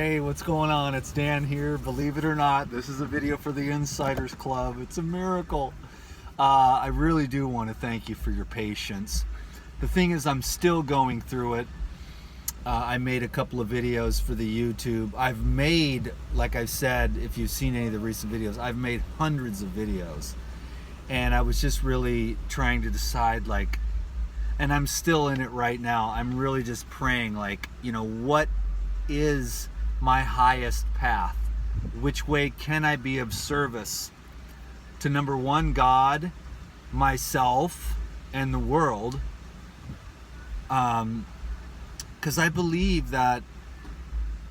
Hey, what's going on? It's Dan here. Believe it or not, this is a video for the Insiders Club. It's a miracle. I really do want to thank you for your patience. The thing is, I'm still going through it. I made a couple of videos for the YouTube. I've made, like I've said, if you've seen any of the recent videos, I've made hundreds of videos. And I was just really trying to decide, like, and I'm still in it right now. I'm really just praying, like, you know, what is my highest path? Which way can I be of service to, number one, God, myself, and the world? Because I believe that,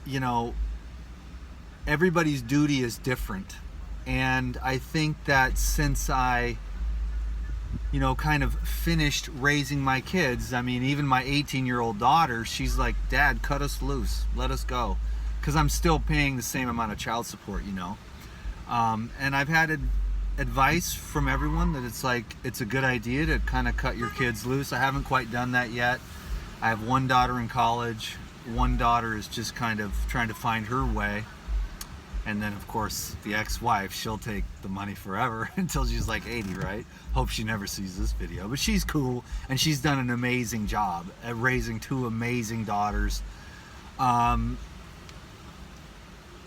you know, everybody's duty is different. And I think that since I, you know, kind of finished raising my kids, I mean, even my 18-year-old daughter, she's like, Dad, cut us loose, let us go. Because I'm still paying the same amount of child support, you know. And I've had advice from everyone that it's like, it's a good idea to kind of cut your kids loose. I haven't quite done that yet. I have one daughter in college. One daughter is just kind of trying to find her way. And then, of course, the ex-wife, she'll take the money forever until she's like 80, right? Hope she never sees this video. But she's cool, and she's done an amazing job at raising two amazing daughters.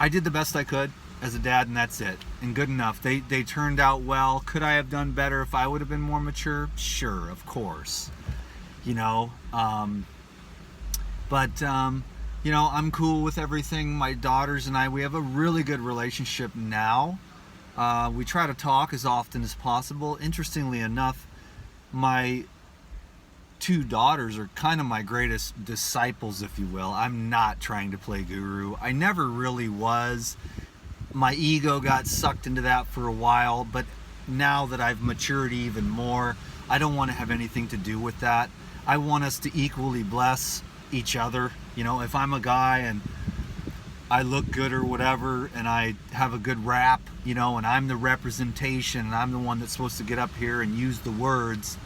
I did the best I could as a dad, and that's it. And good enough. They turned out well. Could I have done better if I would have been more mature? Sure, of course. You know, you know, I'm cool with everything. My daughters and I, we have a really good relationship now. We try to talk as often as possible. Interestingly enough, my two daughters are kind of my greatest disciples, if you will. I'm not trying to play guru. I never really was. My ego got sucked into that for a while, but now that I've matured even more, I don't want to have anything to do with that. I want us to equally bless each other. You know, if I'm a guy and I look good or whatever, and I have a good rap, you know, and I'm the representation, and I'm the one that's supposed to get up here and use the words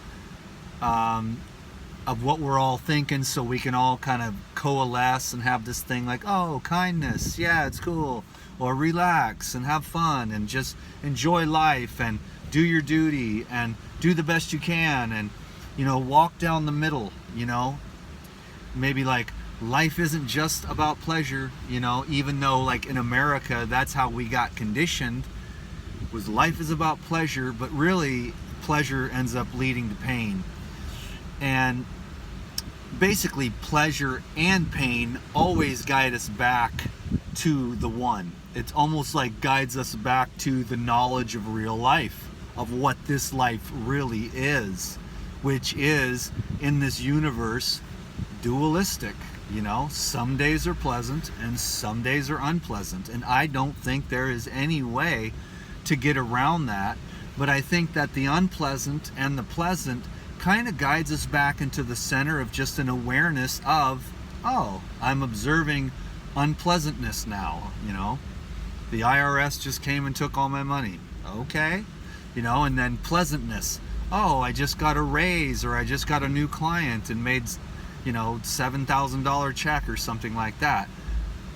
of what we're all thinking, so we can all kind of coalesce and have this thing like, oh, kindness, yeah, it's cool, or relax and have fun and just enjoy life and do your duty and do the best you can, and, you know, walk down the middle, you know, maybe like life isn't just about pleasure, you know, even though like in America that's how we got conditioned, was life is about pleasure, but really pleasure ends up leading to pain. And basically pleasure and pain always guide us back to the one. It's almost like guides us back to the knowledge of real life, of what this life really is, which is, in this universe, dualistic. You know, some days are pleasant and some days are unpleasant, and I don't think there is any way to get around that. But I think that the unpleasant and the pleasant kind of guides us back into the center of just an awareness of, oh, I'm observing unpleasantness now. You know, the IRS just came and took all my money. Okay. You know, and then pleasantness. Oh, I just got a raise, or I just got a new client and made, you know, $7,000 check or something like that.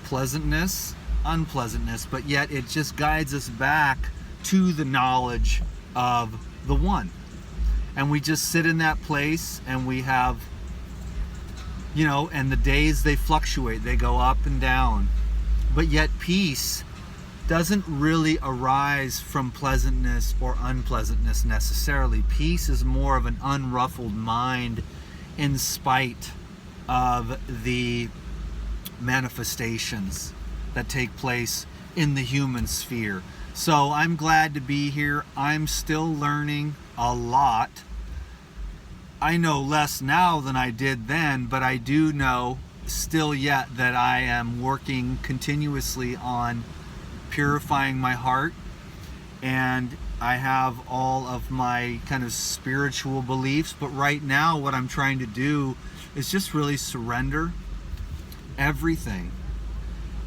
Pleasantness, unpleasantness, but yet it just guides us back to the knowledge of the one. And we just sit in that place, and we have, you know, and the days, they fluctuate, they go up and down. But yet peace doesn't really arise from pleasantness or unpleasantness necessarily. Peace is more of an unruffled mind in spite of the manifestations that take place in the human sphere. So I'm glad to be here. I'm still learning a lot. I know less now than I did then, but I do know still yet that I am working continuously on purifying my heart, and I have all of my kind of spiritual beliefs, but right now what I'm trying to do is just really surrender everything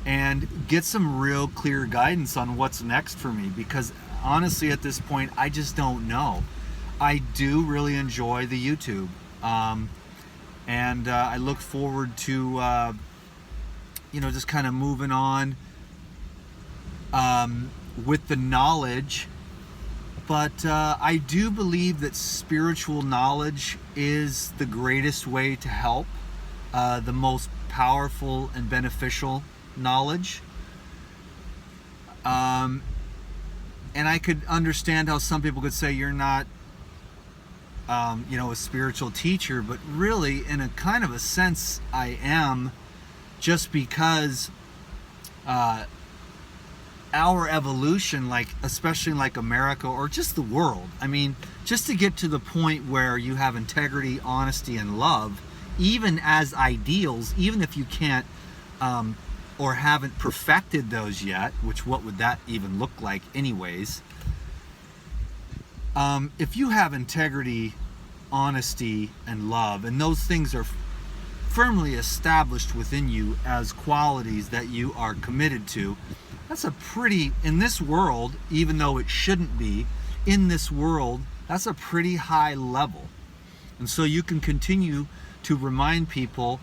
and get some real clear guidance on what's next for me, because honestly at this point I just don't know. I do really enjoy the YouTube, and I look forward to just kind of moving on with the knowledge. But I do believe that spiritual knowledge is the greatest way to help, the most powerful and beneficial knowledge. And I could understand how some people could say you're not, a spiritual teacher, but really, in a kind of a sense, I am, just because our evolution, like especially like America or just the world, I mean, just to get to the point where you have integrity, honesty, and love, even as ideals, even if you can't or haven't perfected those yet, which what would that even look like anyways? If you have integrity, honesty, and love, and those things are firmly established within you as qualities that you are committed to, that's a pretty, in this world, even though it shouldn't be, in this world, that's a pretty high level. And so you can continue to remind people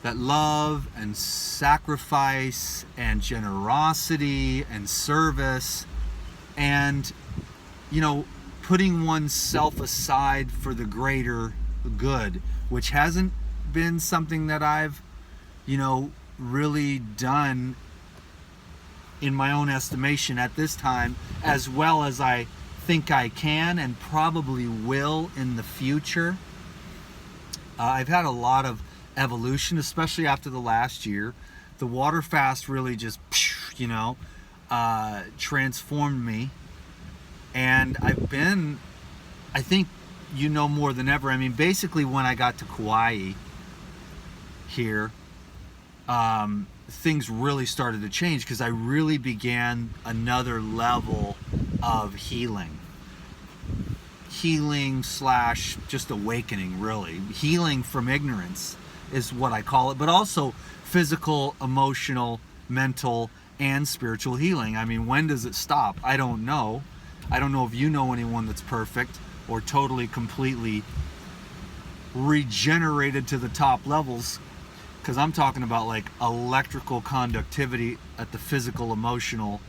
that love and sacrifice and generosity and service and, putting oneself aside for the greater good, which hasn't been something that I've, really done in my own estimation at this time, as well as I think I can and probably will in the future. I've had a lot of evolution, especially after the last year. The water fast really just, transformed me. And I think more than ever. I mean, basically when I got to Kauai here, things really started to change because I really began another level of healing / just awakening, really. Healing from ignorance is what I call it, but also physical, emotional, mental, and spiritual healing. I mean, when does it stop? I don't know. I don't know if you know anyone that's perfect or totally, completely regenerated to the top levels, because I'm talking about like electrical conductivity at the physical, emotional,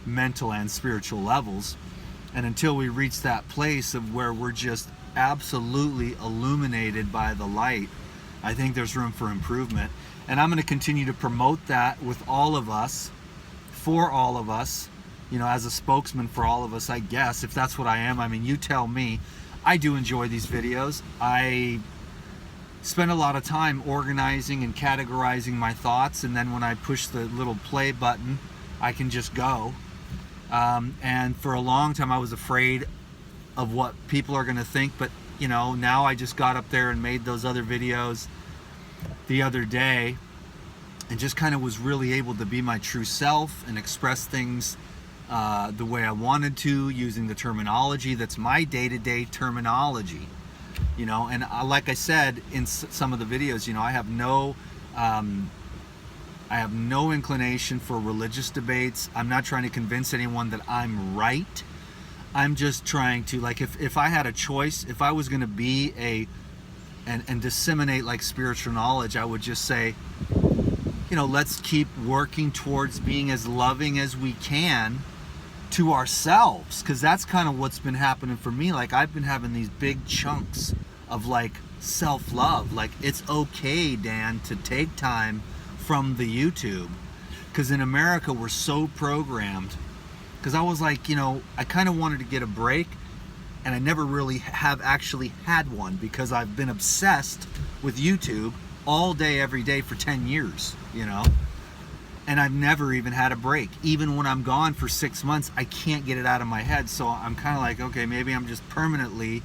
mental, and spiritual levels. And until we reach that place of where we're just absolutely illuminated by the light, I think there's room for improvement. And I'm going to continue to promote that with all of us, for all of us, as a spokesman for all of us, I guess, if that's what I am. I mean, you tell me. I do enjoy these videos. I spend a lot of time organizing and categorizing my thoughts, and then when I push the little play button, I can just go. And for a long time I was afraid of what people are going to think, but now I just got up there and made those other videos the other day and just kind of was really able to be my true self and express things the way I wanted to, using the terminology that's my day-to-day terminology. And like I said in some of the videos, I have no inclination for religious debates. I'm not trying to convince anyone that I'm right. I'm just trying to, like, if I had a choice, if I was going to be and disseminate like spiritual knowledge, I would just say, let's keep working towards being as loving as we can to ourselves, because that's kind of what's been happening for me. Like, I've been having these big chunks of like self-love. Like, it's okay, Dan, to take time from the YouTube, because in America we're so programmed. Because I was like, I kind of wanted to get a break, and I never really have actually had one, because I've been obsessed with YouTube all day every day for 10 years, and I've never even had a break. Even when I'm gone for 6 months, I can't get it out of my head. So I'm kind of like, okay, maybe I'm just permanently,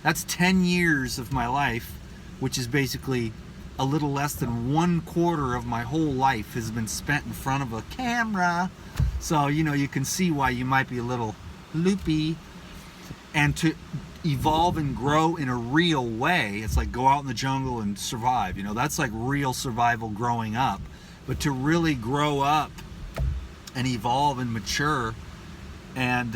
that's 10 years of my life, which is basically a little less than 1/4 of my whole life has been spent in front of a camera. So, you can see why you might be a little loopy. And to evolve and grow in a real way, it's like go out in the jungle and survive. That's like real survival growing up. But to really grow up and evolve and mature and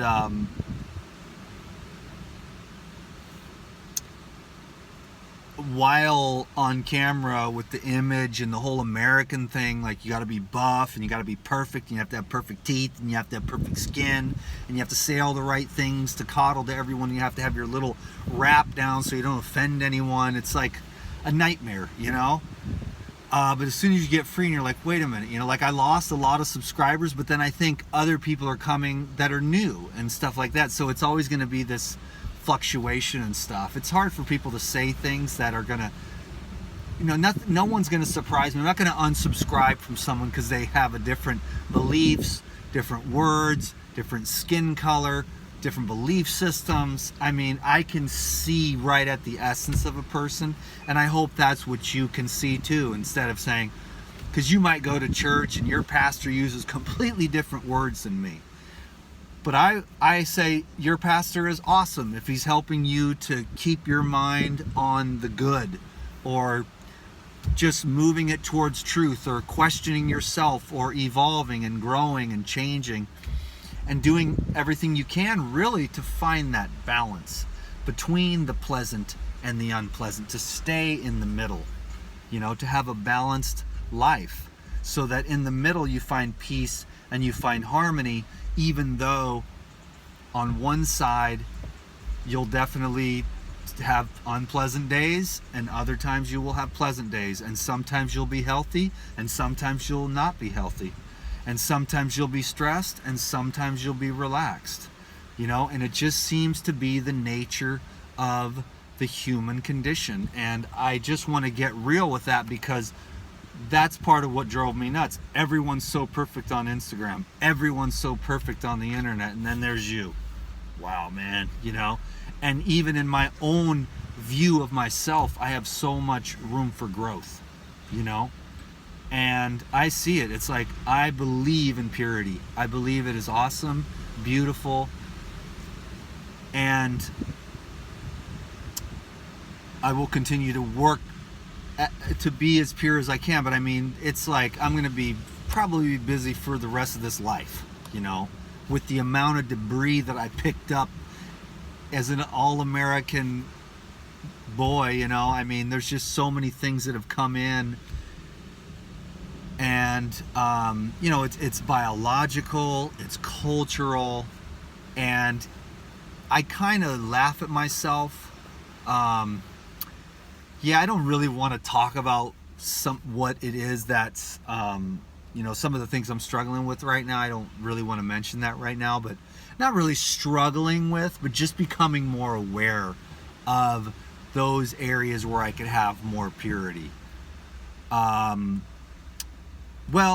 while on camera with the image and the whole American thing, like you got to be buff and you got to be perfect and you have to have perfect teeth and you have to have perfect skin and you have to say all the right things to coddle to everyone. You have to have your little rap down so you don't offend anyone. It's like a nightmare, you know? But as soon as you get free and you're like, wait a minute, you know, like I lost a lot of subscribers, but then I think other people are coming that are new and stuff like that. So it's always going to be this fluctuation and stuff. It's hard for people to say things that are gonna, you know, no one's gonna surprise me. I'm not gonna unsubscribe from someone because they have a different beliefs, different words, different skin color, different belief systems. I mean, I can see right at the essence of a person, and I hope that's what you can see too, instead of saying, because you might go to church and your pastor uses completely different words than me. But I say your pastor is awesome if he's helping you to keep your mind on the good, or just moving it towards truth, or questioning yourself, or evolving and growing and changing and doing everything you can really to find that balance between the pleasant and the unpleasant, to stay in the middle, you know, to have a balanced life so that in the middle you find peace and you find harmony, even though on one side you'll definitely have unpleasant days and other times you will have pleasant days, and sometimes you'll be healthy and sometimes you'll not be healthy, and sometimes you'll be stressed and sometimes you'll be relaxed, you know. And it just seems to be the nature of the human condition, and I just want to get real with that because that's part of what drove me nuts. Everyone's so perfect on Instagram. Everyone's so perfect on the internet. And then there's you. Wow, man, you know? And even in my own view of myself, I have so much room for growth, you know? And I see it. It's like, I believe in purity. I believe it is awesome, beautiful, and I will continue to work to be as pure as I can. But I mean, it's like I'm gonna be probably busy for the rest of this life, you know, with the amount of debris that I picked up as an all-American boy, you know. I mean, there's just so many things that have come in, and you know, it's biological, it's cultural, and I kind of laugh at myself. Yeah, I don't really want to talk about what it is that's, you know, some of the things I'm struggling with right now. I don't really want to mention that right now, but not really struggling with, but just becoming more aware of those areas where I could have more purity. Well,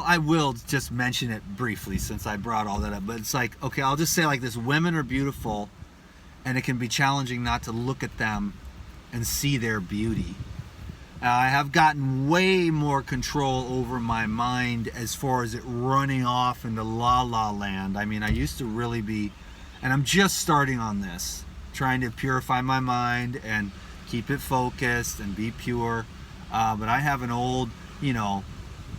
I will just mention it briefly since I brought all that up, but it's like, okay, I'll just say like this: women are beautiful, and it can be challenging not to look at them and see their beauty. I have gotten way more control over my mind as far as it running off into la la land. I mean, I used to really be, and I'm just starting on this, trying to purify my mind and keep it focused and be pure. But I have an old, you know,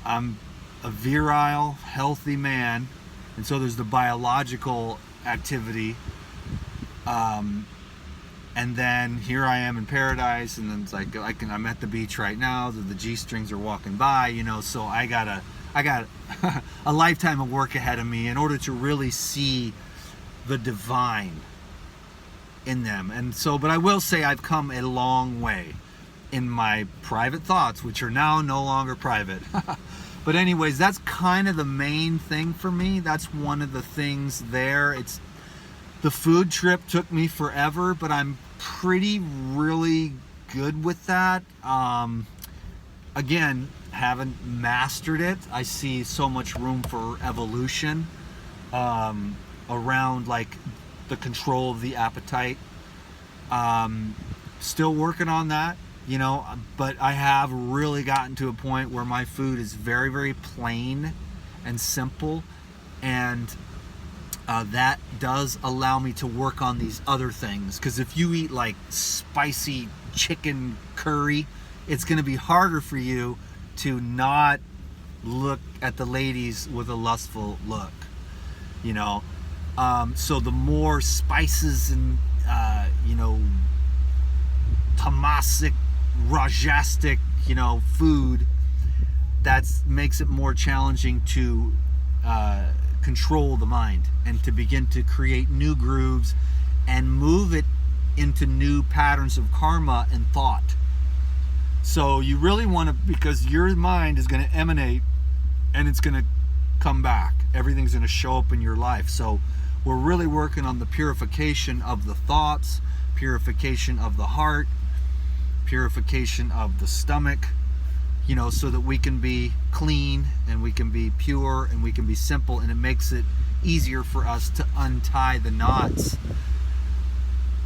I'm a virile, healthy man, and so there's the biological activity. And then here I am in paradise, and then it's like I'm at the beach right now. The G-strings are walking by, you know. So I got a lifetime of work ahead of me in order to really see the divine in them. And so, but I will say I've come a long way in my private thoughts, which are now no longer private. But anyways, that's kind of the main thing for me. That's one of the things there. It's the food trip took me forever, but I'm really good with that. Again, haven't mastered it. I see so much room for evolution around like the control of the appetite. Still working on that, you know, but I have really gotten to a point where my food is very, very plain and simple, and that does allow me to work on these other things. Because if you eat like spicy chicken curry, it's going to be harder for you to not look at the ladies with a lustful look, you know. So the more spices and you know, tamasic rajastic, food, that makes it more challenging to control the mind and to begin to create new grooves and move it into new patterns of karma and thought. So you really want to, because your mind is going to emanate and it's going to come back. Everything's going to show up in your life. So we're really working on the purification of the thoughts, purification of the heart, purification of the stomach, so that we can be clean and we can be pure and we can be simple, and it makes it easier for us to untie the knots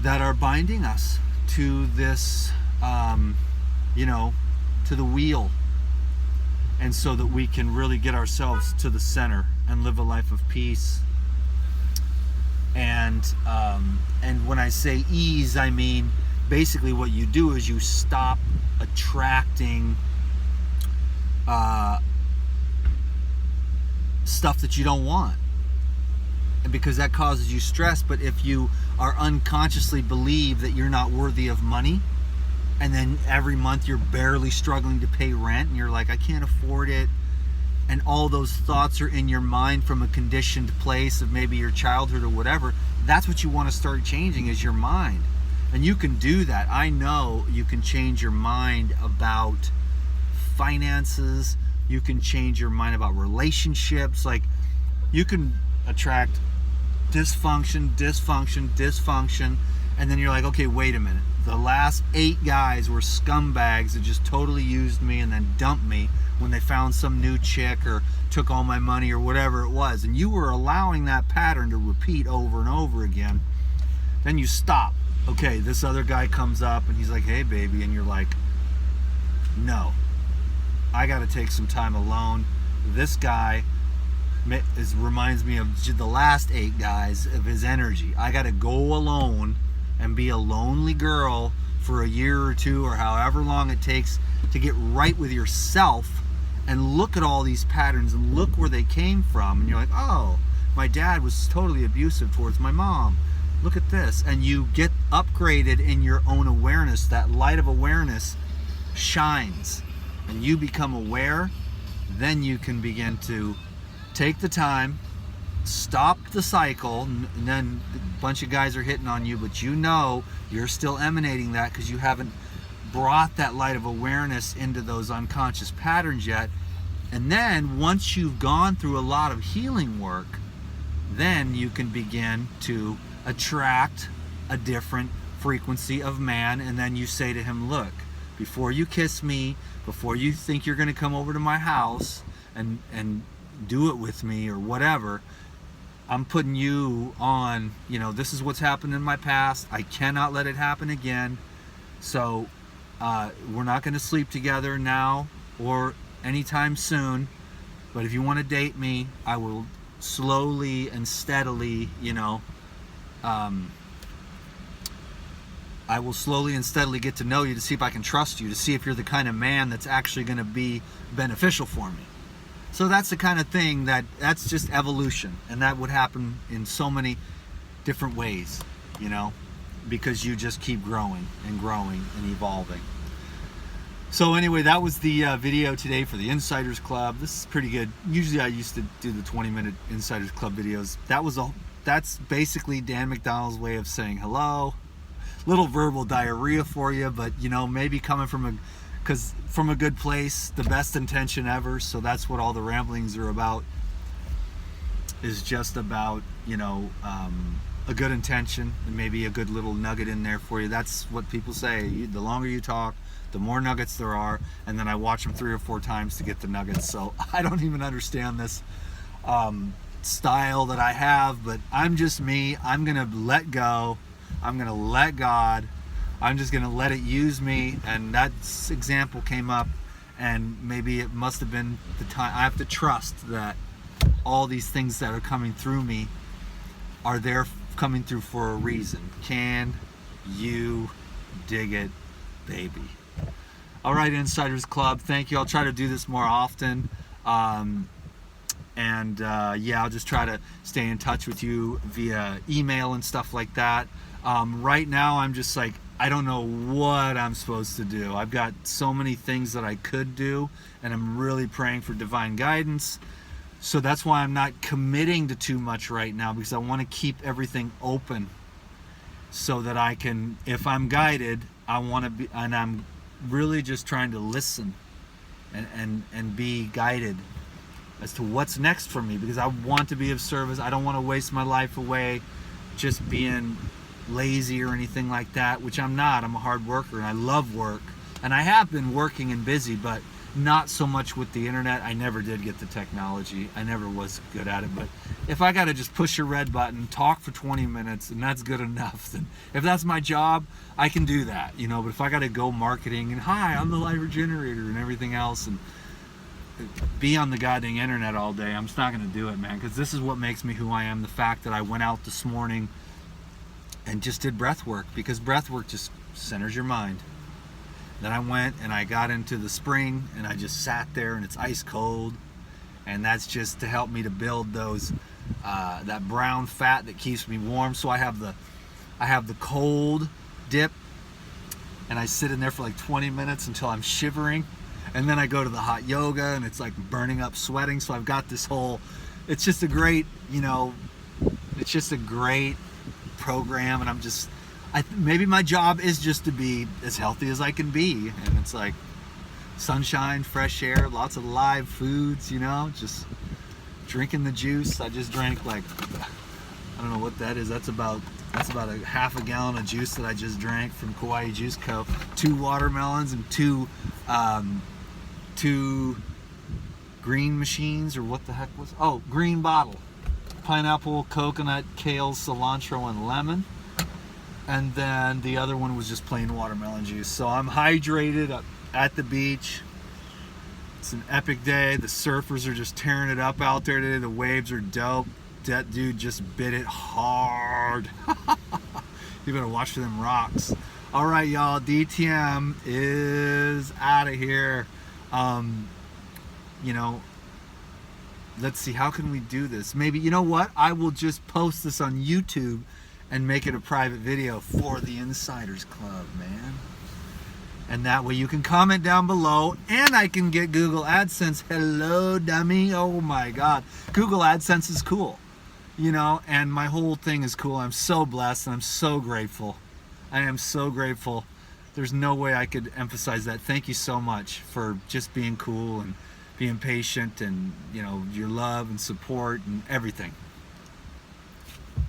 that are binding us to this, to the wheel, and so that we can really get ourselves to the center and live a life of peace. And when I say ease, I mean basically what you do is you stop attracting stuff that you don't want, and because that causes you stress. But if you are unconsciously believe that you're not worthy of money, and then every month you're barely struggling to pay rent and you're like, I can't afford it, and all those thoughts are in your mind from a conditioned place of maybe your childhood or whatever, that's what you want to start changing, is your mind. And you can do that. I know you can change your mind about finances. You can change your mind about relationships. Like, you can attract dysfunction, and then you're like, okay, wait a minute. The last 8 guys were scumbags that just totally used me and then dumped me when they found some new chick or took all my money or whatever it was. And you were allowing that pattern to repeat over and over again. Then you stop. Okay, this other guy comes up and he's like, hey baby, and you're like, no, I got to take some time alone. This guy reminds me of the last 8 guys, of his energy. I got to go alone and be a lonely girl for a year or 2 or however long it takes to get right with yourself and look at all these patterns and look where they came from. And you're like, oh, my dad was totally abusive towards my mom. Look at this. And you get upgraded in your own awareness. That light of awareness shines and you become aware. Then you can begin to take the time, stop the cycle, and then a bunch of guys are hitting on you, but you're still emanating that because you haven't brought that light of awareness into those unconscious patterns yet. And then once you've gone through a lot of healing work, then you can begin to attract a different frequency of man. And then you say to him, look, before you kiss me, before you think you're going to come over to my house and do it with me or whatever, I'm putting you on, this is what's happened in my past. I cannot let it happen again. So we're not going to sleep together now or anytime soon. But if you want to date me, I will slowly and steadily, I will slowly and steadily get to know you to see if I can trust you, to see if you're the kind of man that's actually going to be beneficial for me. So that's the kind of thing that's just evolution, and that would happen in so many different ways, because you just keep growing and evolving. So anyway, that was the video today for the Insiders Club. This is pretty good. Usually I used to do the 20-minute Insiders Club videos. That's basically Dan McDonald's way of saying hello. Little verbal diarrhea for you, but maybe coming from a good place, the best intention ever. So that's what all the ramblings are about, is just about a good intention and maybe a good little nugget in there for you. That's what people say. The longer you talk, the more nuggets there are, and then I watch them 3 or 4 times to get the nuggets. So I don't even understand this style that I have, but I'm just me. I'm gonna let go. I'm gonna let God. I'm just gonna let it use me. And that example came up, and maybe it must have been the time. I have to trust that all these things that are coming through me are there, coming through for a reason. Can you dig it, baby? All right, Insiders Club, thank you. I'll try to do this more often. Yeah, I'll just try to stay in touch with you via email and stuff like that. Right now, I'm just like I don't know what I'm supposed to do. I've got so many things that I could do, and I'm really praying for divine guidance. So that's why I'm not committing to too much right now, because I want to keep everything open so that I can, if I'm guided, I want to be, and I'm really just trying to listen and be guided as to what's next for me, because I want to be of service. I don't want to waste my life away just being lazy or anything like that, which I'm not. I'm a hard worker and I love work, and I have been working and busy, but not so much with the internet. I never did get the technology. I never was good at it. But if I got to just push a red button, talk for 20 minutes, and that's good enough, then if that's my job, I can do that, you know. But if I got to go marketing and hi, I'm the life regenerator and everything else, and be on the goddamn internet all day, I'm just not going to do it, man, because this is what makes me who I am. The fact that I went out this morning and just did breath work, because breath work just centers your mind. Then I went and I got into the spring and I just sat there, and it's ice cold, and that's just to help me to build those that brown fat that keeps me warm. So I have the cold dip, and I sit in there for like 20 minutes until I'm shivering, and then I go to the hot yoga, and it's like burning up, sweating. So I've got this whole, it's just a great, you know, it's just a great program, and I'm just, maybe my job is just to be as healthy as I can be, and it's like sunshine, fresh air, lots of live foods, you know, just drinking the juice. I just drank like, I don't know what that is. That's about a half a gallon of juice that I just drank from Kauai Juice Co. 2 watermelons and two green machines, or what the heck was, oh, green bottle, pineapple, coconut, kale, cilantro, and lemon. And then the other one was just plain watermelon juice. So I'm hydrated at the beach. It's an epic day. The surfers are just tearing it up out there today. The waves are dope. That dude just bit it hard. You better watch for them rocks. All right, y'all. DTM is out of here. You know, let's see. How can we do this? Maybe, you know what? I will just post this on YouTube and make it a private video for the Insiders Club, man. And that way you can comment down below, and I can get Google AdSense. Hello, dummy. Oh my God. Google AdSense is cool, you know, and my whole thing is cool. I'm so blessed, and I'm so grateful. I am so grateful. There's no way I could emphasize that. Thank you so much for just being cool and being patient, and, you know, your love and support and everything.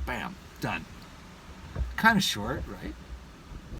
Bam. Done. Kind of short, right?